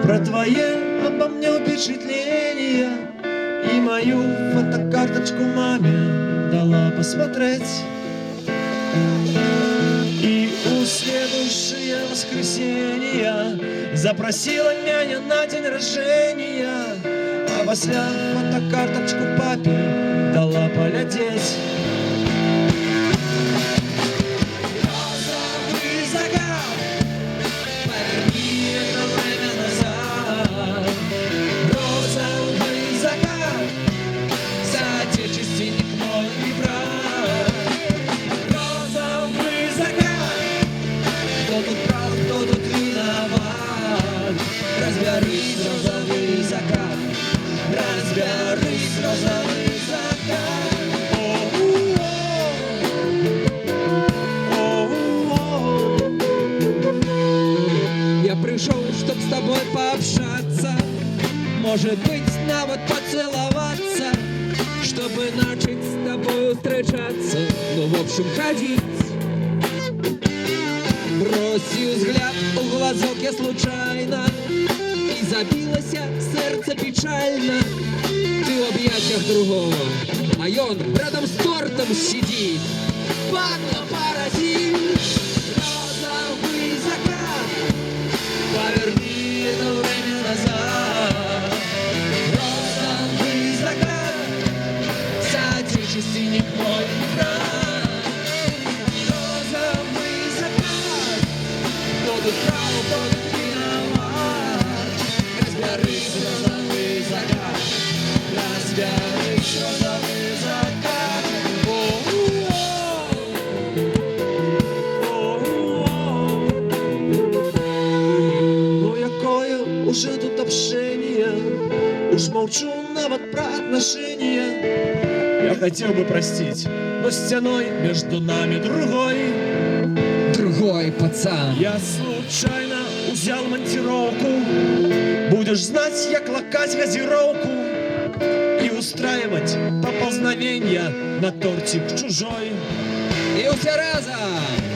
Про твои обо мне впечатления и мою фотокарточку маме дала посмотреть. И у следующее воскресенье запросила меня на день рождения, а после фотокарточку папе дала полететь. Розовый закат, поверни это время назад. Розовый закат, соотечественник мой и брат. Розовый закат, кто тут прав, кто тут виноват? Разберись, розовый закат, разберись, розовый закат. Я пришел, чтоб с тобой пообщаться, может быть, навод поцеловаться, чтобы начать с тобой встречаться, ну, в общем, ходить. Бросил взгляд в глазок я случайно, и забилось сердце печально. Ты в объятиях другого, а он рядом с тортом сидит. Падла, паразит. Розовый закат, поверни это время назад. Розовый закат, соотечественник мой брат. Розовый закат, кто тут прав, кто тут виноват? Разберись, розовый закат, разберись, розовый закат. Ну якое уже тут общение, уж молчу навод про отношения. Я хотел бы простить, но стеной между нами другой пацан. Я случайно взял монтировку, будешь знать, як лакать газировку и устраивать поползновения на тортик чужой. И все разом!